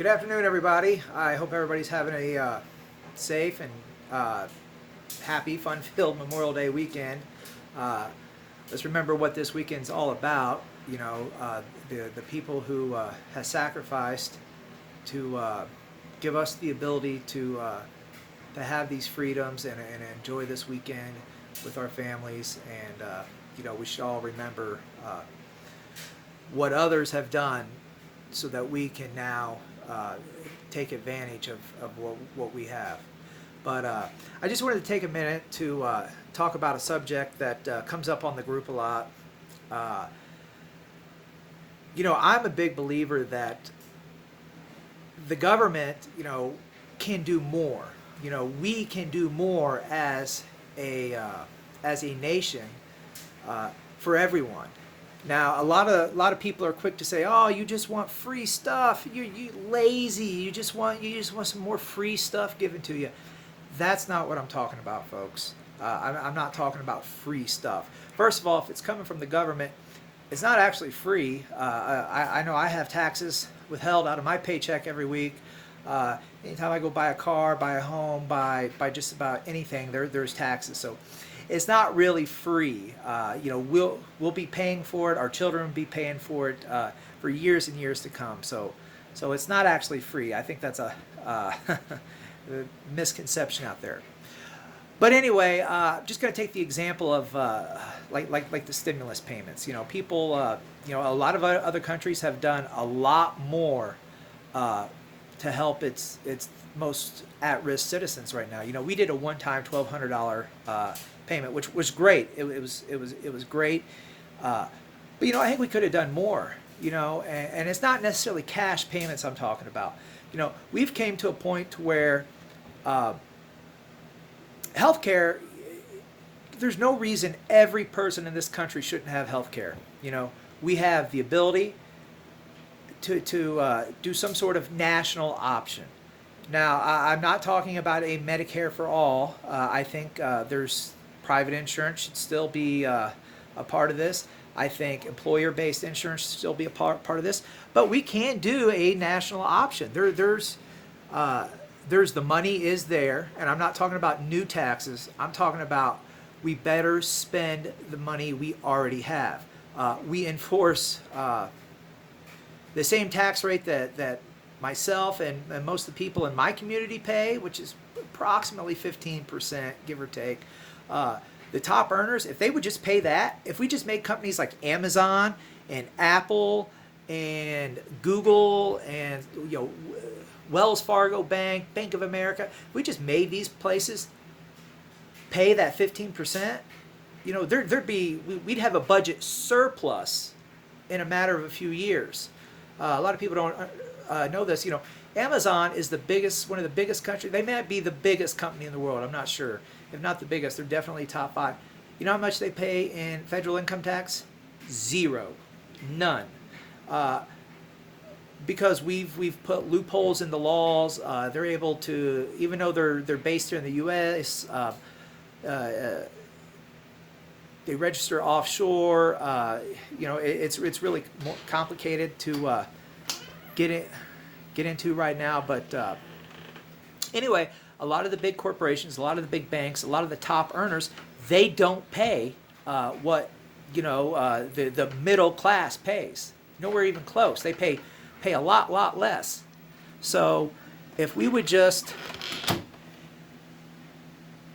Good afternoon, everybody. I hope everybody's having a safe and happy, fun-filled Memorial Day weekend. Uh, let's remember what this weekend's all about. You know, the people who have sacrificed to give us the ability to have these freedoms and enjoy this weekend with our families. And you know, we should all remember what others have done so that we can now take advantage of what we have. But I just wanted to take a minute to talk about a subject that comes up on the group a lot. Uh, you know, I'm a big believer that the government, you know, can do more. You know, we can do more as a nation for everyone. Now, a lot of people are quick to say, "Oh, you just want free stuff. You lazy. You just want some more free stuff given to you." That's not what I'm talking about, folks. I'm not talking about free stuff. First of all, if it's coming from the government, it's not actually free. I know I have taxes withheld out of my paycheck every week. Anytime I go buy a car, buy a home, buy just about anything, there's taxes. So it's not really free. You know, we'll be paying for it. Our children will be paying for it for years and years to come. So it's not actually free. I think that's a misconception out there. But anyway, just going to take the example of like the stimulus payments. You know, people. You know, a lot of other countries have done a lot more to help its most at-risk citizens right now. You know, we did a one-time $1,200 payment, which was great. It was great. But you know, I think we could have done more. You know, and it's not necessarily cash payments I'm talking about. You know, we've came to a point to where healthcare. There's no reason every person in this country shouldn't have healthcare. You know, we have the ability to do some sort of national option. Now, I'm not talking about a Medicare for all. I think there's private insurance should still be a part of this. I think employer-based insurance should still be a part of this. But we can do a national option. There's the money is there, and I'm not talking about new taxes. I'm talking about we better spend the money we already have. We enforce the same tax rate that myself and most of the people in my community pay, which is approximately 15%, give or take. The top earners, if they would just pay that, if we just made companies like Amazon and Apple and Google and Wells Fargo Bank, Bank of America, if we just made these places pay that 15%, you know, we'd have a budget surplus in a matter of a few years. A lot of people don't know this. You know, Amazon is one of the biggest countries. They might be the biggest company in the world. I'm not sure. If not the biggest, they're definitely top 5. You know how much they pay in federal income tax? Zero, none. Because we've put loopholes in the laws. They're able to, even though they're based here in the U.S. They register offshore. You know, it's really more complicated to get into right now. But anyway, a lot of the big corporations, a lot of the big banks, a lot of the top earners, they don't pay what the middle class pays. Nowhere even close. They pay a lot less. So if we would just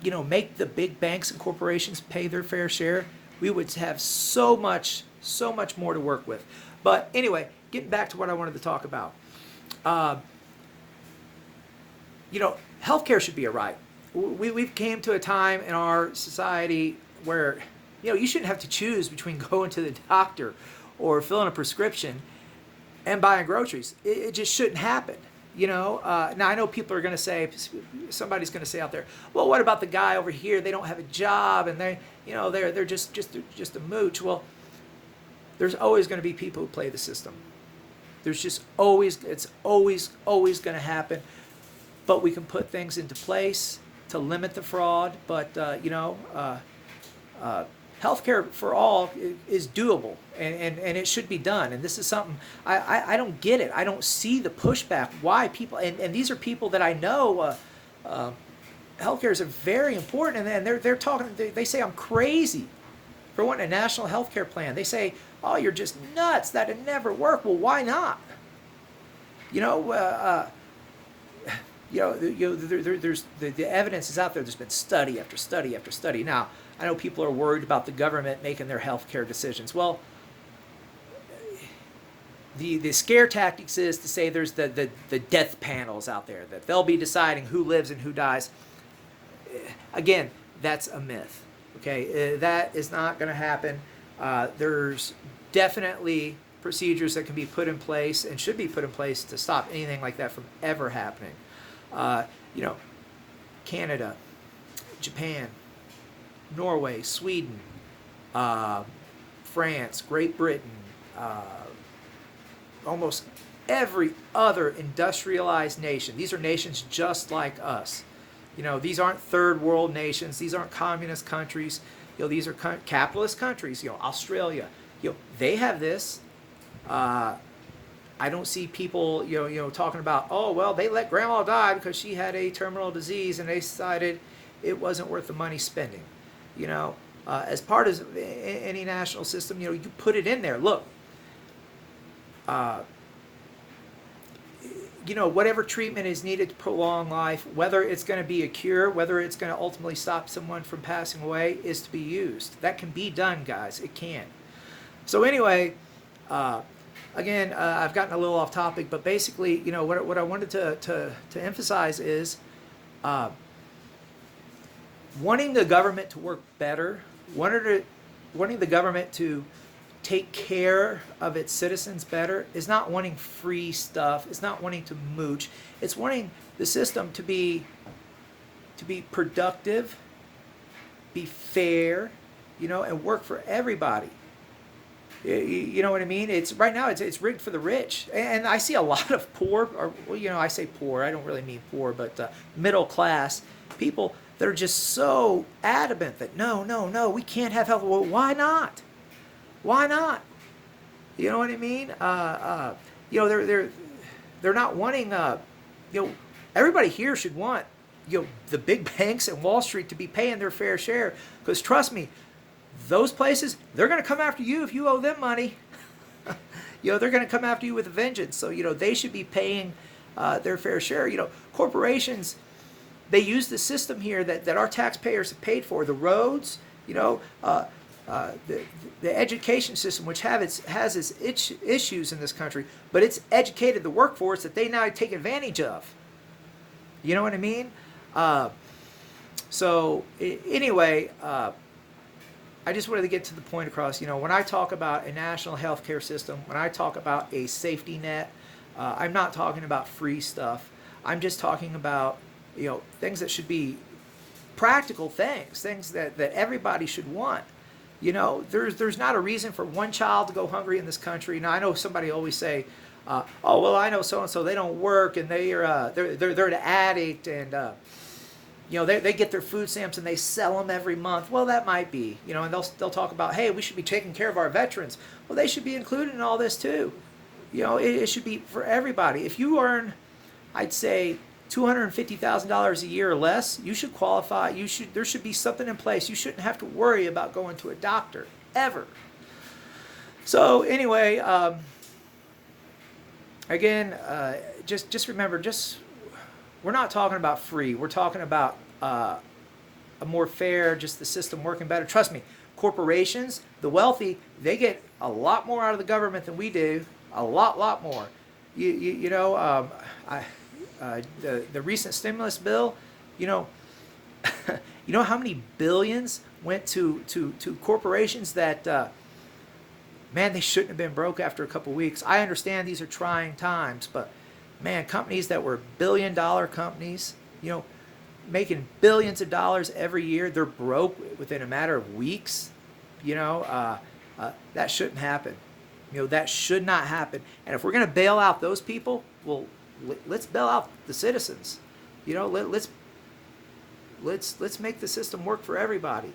make the big banks and corporations pay their fair share, we would have so much more to work with. But anyway, getting back to what I wanted to talk about. Healthcare should be a right. We've came to a time in our society where, you shouldn't have to choose between going to the doctor or filling a prescription and buying groceries. It just shouldn't happen. Now I know people are going to say, somebody's going to say out there, well, what about the guy over here? They don't have a job and they're just a mooch. Well, there's always going to be people who play the system. It's always going to happen. But we can put things into place to limit the fraud. But healthcare for all is doable, and it should be done. And this is something I don't get it. I don't see the pushback. Why people, and these are people that I know, healthcare is very important, and they're talking, they say I'm crazy for wanting a national healthcare plan. They say, oh, you're just nuts, that'd never work. Well, why not? There's the evidence is out there. There's been study after study after study. Now, I know people are worried about the government making their healthcare decisions. Well, the scare tactics is to say there's the death panels out there, that they'll be deciding who lives and who dies. Again, that's a myth. Okay, that is not going to happen. There's definitely procedures that can be put in place and should be put in place to stop anything like that from ever happening. Canada, Japan, Norway, Sweden, France, Great Britain, almost every other industrialized nation. These are nations just like us. These aren't third world nations. These aren't communist countries. These are capitalist countries. Australia. They have this. I don't see people, talking about, oh, well, they let grandma die because she had a terminal disease and they decided it wasn't worth the money spending. As part of any national system, you put it in there. Look, whatever treatment is needed to prolong life, whether it's going to be a cure, whether it's going to ultimately stop someone from passing away, is to be used. That can be done, guys. It can. So anyway, again, I've gotten a little off topic, but basically, what I wanted to emphasize is wanting the government to work better, wanting the government to take care of its citizens better is not wanting free stuff. It's not wanting to mooch. It's wanting the system to be productive, be fair, and work for everybody. You know what I mean? It's right now it's rigged for the rich, and I see a lot of poor, or I say poor, I don't really mean poor, but middle class people that are just so adamant that no, we can't have health. Well, why not? Why not? You know what I mean? They're not wanting. Everybody here should want the big banks and Wall Street to be paying their fair share, because trust me, those places, they're going to come after you if you owe them money. They're going to come after you with a vengeance. So they should be paying their fair share. Corporations, they use the system here that our taxpayers have paid for. The roads, the education system, which has its issues in this country, but it's educated the workforce that they now take advantage of. You know what I mean? Anyway, I just wanted to get to the point across. When I talk about a national healthcare system, when I talk about a safety net, I'm not talking about free stuff. I'm just talking about things that should be practical things that everybody should want. There's not a reason for one child to go hungry in this country. Now, I know somebody always say, oh, well, I know so-and-so, they don't work, and they're an addict, and they get their food stamps and they sell them every month. Well, that might be, and they'll talk about, hey, we should be taking care of our veterans. Well, they should be included in all this too. It should be for everybody. If you earn, I'd say, $250,000 a year or less, you should qualify. There should be something in place. You shouldn't have to worry about going to a doctor ever. So anyway, again, just remember, we're not talking about free. We're talking about a more fair, just the system working better. Trust me, corporations, the wealthy, they get a lot more out of the government than we do. A lot more. The recent stimulus bill, you know how many billions went to corporations that, man, they shouldn't have been broke after a couple weeks. I understand these are trying times, but man, companies that were billion-dollar companies, making billions of dollars every year, they're broke within a matter of weeks. That shouldn't happen. That should not happen. And if we're going to bail out those people, well, let's bail out the citizens. Let's make the system work for everybody.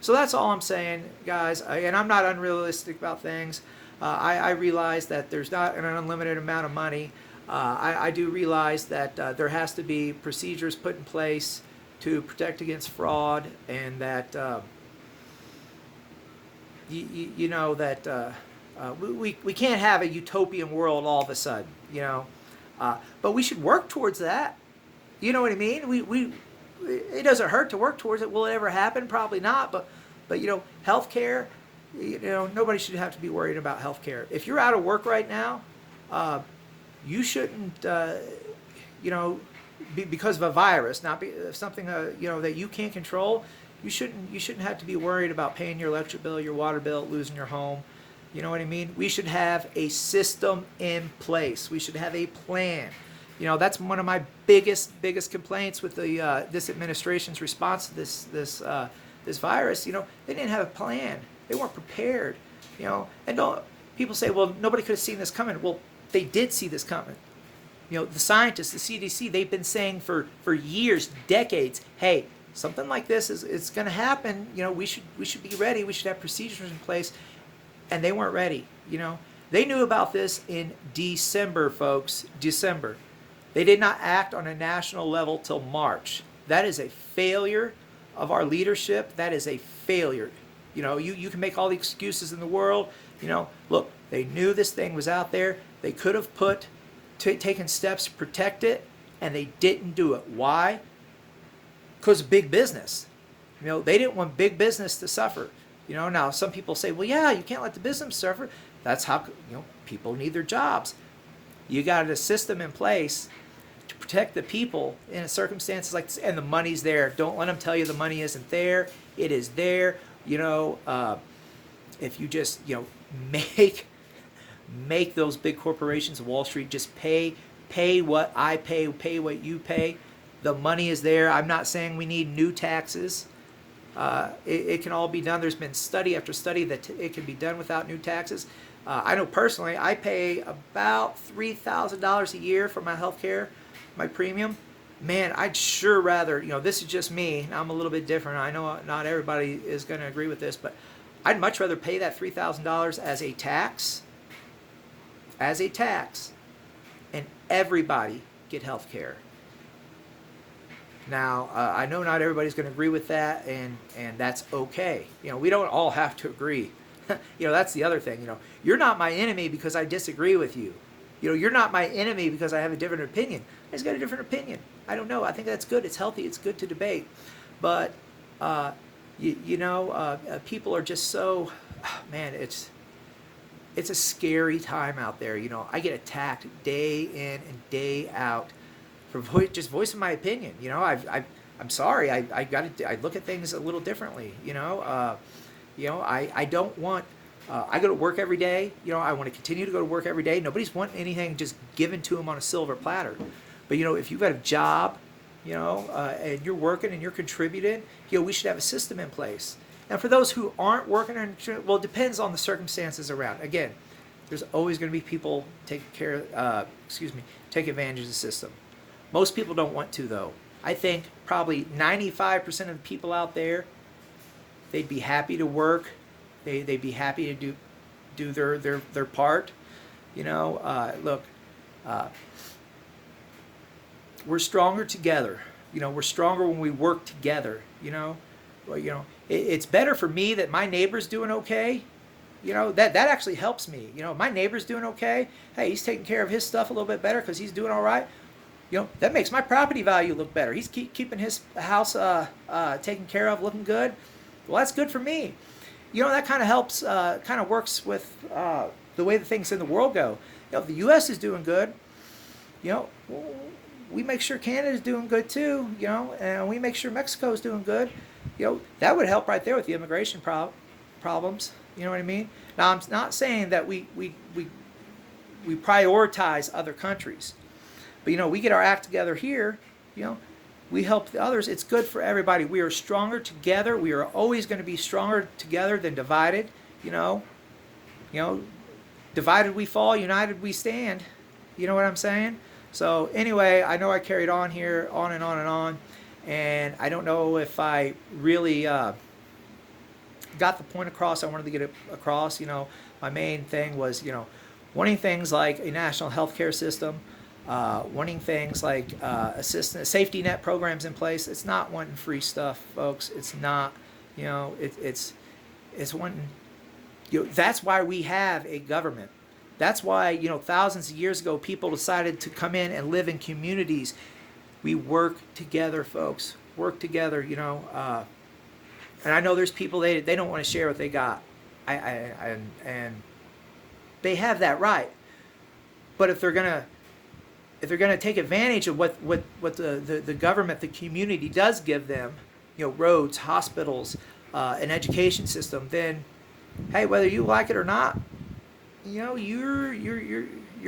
So that's all I'm saying, guys. And I'm not unrealistic about things. I realize that there's not an unlimited amount of money. I do realize that there has to be procedures put in place to protect against fraud, and that you know that we can't have a utopian world all of a sudden, you know. But we should work towards that. You know what I mean? It doesn't hurt to work towards it. Will it ever happen? Probably not. But you know, healthcare. You know, nobody should have to be worried about healthcare. If you're out of work right now, you shouldn't. You know, because of a virus, not something you know that you can't control. You shouldn't have to be worried about paying your electric bill, your water bill, losing your home. You know what I mean? We should have a system in place. We should have a plan. You know, that's one of my biggest complaints with the this administration's response to this virus. You know, they didn't have a plan. They weren't prepared. You know, and people say, well, nobody could have seen this coming. Well, they did see this coming. You know, the scientists, the CDC, they've been saying for years, decades, hey, something like this it's going to happen. You know, we should be ready. We should have procedures in place, and they weren't ready. You know, they knew about this in December, folks. December. They did not act on a national level till March. That is a failure of our leadership. That is a failure. You know, you can make all the excuses in the world. You know, look, they knew this thing was out there. They could have taken steps to protect it, and they didn't do it. Why? Because of big business. You know, they didn't want big business to suffer. You know, now some people say, well, yeah, you can't let the business suffer. That's how, you know, people need their jobs. You got a system in place to protect the people in circumstances like this, and the money's there. Don't let them tell you the money isn't there. It is there. You know, if you just, you know, make those big corporations, Wall Street, just pay what I pay what you pay. The money is there. I'm not saying we need new taxes. It can all be done. There's been study after study that it can be done without new taxes. I know personally, I pay about $3,000 a year for my health care, my premium. Man, I'd sure rather, you know, this is just me. I'm a little bit different. I know not everybody is going to agree with this, but I'd much rather pay that $3,000 as a tax, and everybody get health care. Now, I know not everybody's going to agree with that, and that's okay. You know, we don't all have to agree. You know, that's the other thing. You know, you're not my enemy because I disagree with you. You know, you're not my enemy because I have a different opinion. I just got a different opinion. I don't know. I think that's good. It's healthy. It's good to debate. But, you know, people are just so, man, it's a scary time out there. You know, I get attacked day in and day out for just voicing my opinion. You know, I'm sorry. I look at things a little differently. You know, I don't want. I go to work every day. You know, I want to continue to go to work every day. Nobody's wanting anything just given to them on a silver platter. But you know, if you've got a job, you know, and you're working and you're contributing, you know, we should have a system in place. And for those who aren't working, well, it depends on the circumstances around. Again, there's always going to be people take advantage of the system. Most people don't want to, though. I think probably 95% of the people out there, they'd be happy to work. They'd be happy to do their part. You know, look, we're stronger together. You know, we're stronger when we work together. You know, well, you know, it's better for me that my neighbor's doing okay. You know, that actually helps me. You know, my neighbor's doing okay. Hey, he's taking care of his stuff a little bit better because he's doing all right. You know, that makes my property value look better. He's keeping his house taken care of, looking good. Well, that's good for me. You know, that kind of helps, kind of works with the way the things in the world go. You know, if the U.S. is doing good, you know, we make sure Canada's doing good too, you know, and we make sure Mexico's doing good. You know, that would help right there with the immigration problems. You know what I mean? Now, I'm not saying that we prioritize other countries. But, you know, we get our act together here, you know, we help the others. It's good for everybody. We are stronger together. We are always going to be stronger together than divided, you know. You know, divided we fall, united we stand. You know what I'm saying? So, anyway, I know I carried on here, on and on and on. And I don't know if I really got the point across I wanted to get it across. My main thing was, wanting things like a national health care system, wanting things like safety net programs in place. It's not wanting free stuff, folks. It's not. It's wanting. That's why we have a government. That's why, thousands of years ago, people decided to come in and live in communities. We work together, folks. Work together, and I know there's people, they don't want to share what they got. And they have that right. But if they're gonna take advantage of what the government, the community does give them, roads, hospitals, an education system, then hey, whether you like it or not, you're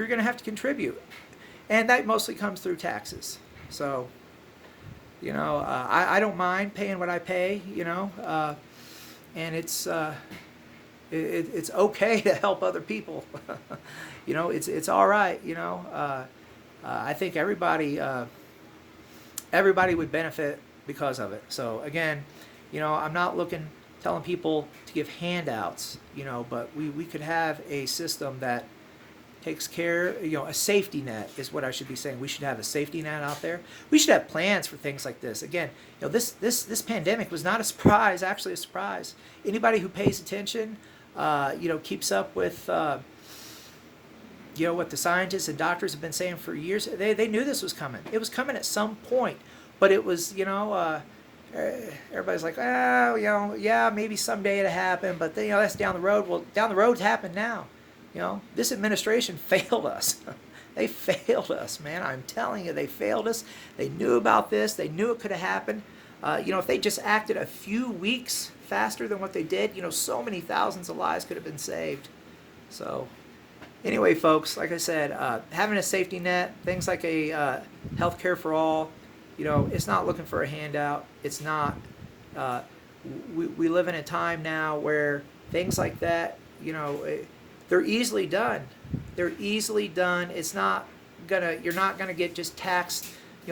gonna have to contribute, and that mostly comes through taxes. So, I don't mind paying what I pay, and it's okay to help other people. It's all right. I think everybody would benefit because of it. So again, I'm not telling people to give handouts, but we could have a system that takes care, a safety net is what I should be saying. We should have a safety net out there. We should have plans for things like this. Again, this pandemic was not a surprise, actually a surprise. Anybody who pays attention, keeps up with, what the scientists and doctors have been saying for years, they knew this was coming. It was coming at some point, but it was, everybody's like, yeah, maybe someday it'll happen, but then, that's down the road. Well, down the road's happened now. This administration failed us. They failed us, man. I'm telling you, they failed us. They knew about this. They knew it could have happened. If they just acted a few weeks faster than what they did, so many thousands of lives could have been saved. So anyway, folks, like I said, having a safety net, things like a health care for all, it's not looking for a handout. It's not. We live in a time now where things like that, they're easily done. They're easily done. It's not you're not gonna get just taxed,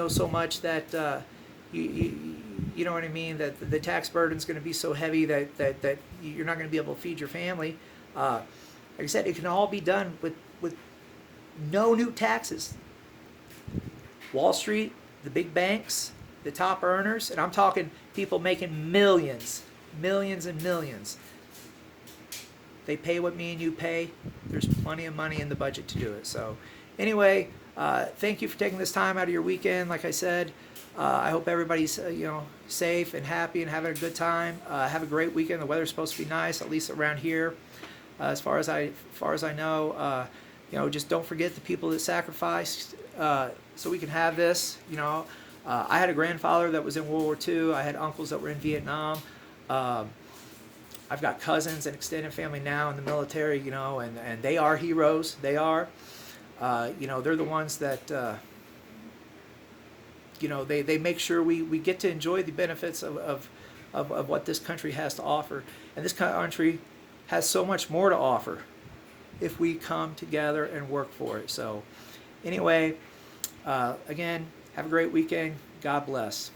so much that you know what I mean, that the tax burden's gonna be so heavy that you're not gonna be able to feed your family. Like I said, it can all be done with no new taxes. Wall Street, the big banks, the top earners, and I'm talking people making millions and millions. They pay what me and you pay. There's plenty of money in the budget to do it. So anyway, thank you for taking this time out of your weekend. Like I said, I hope everybody's safe and happy and having a good time. Have a great weekend. The weather's supposed to be nice, at least around here. As far as I know, just don't forget the people that sacrificed so we can have this. I had a grandfather that was in World War II. I had uncles that were in Vietnam. I've got cousins and extended family now in the military, and they are heroes. They are. They're the ones that, they make sure we get to enjoy the benefits of what this country has to offer. And this country has so much more to offer if we come together and work for it. So anyway, again, have a great weekend. God bless.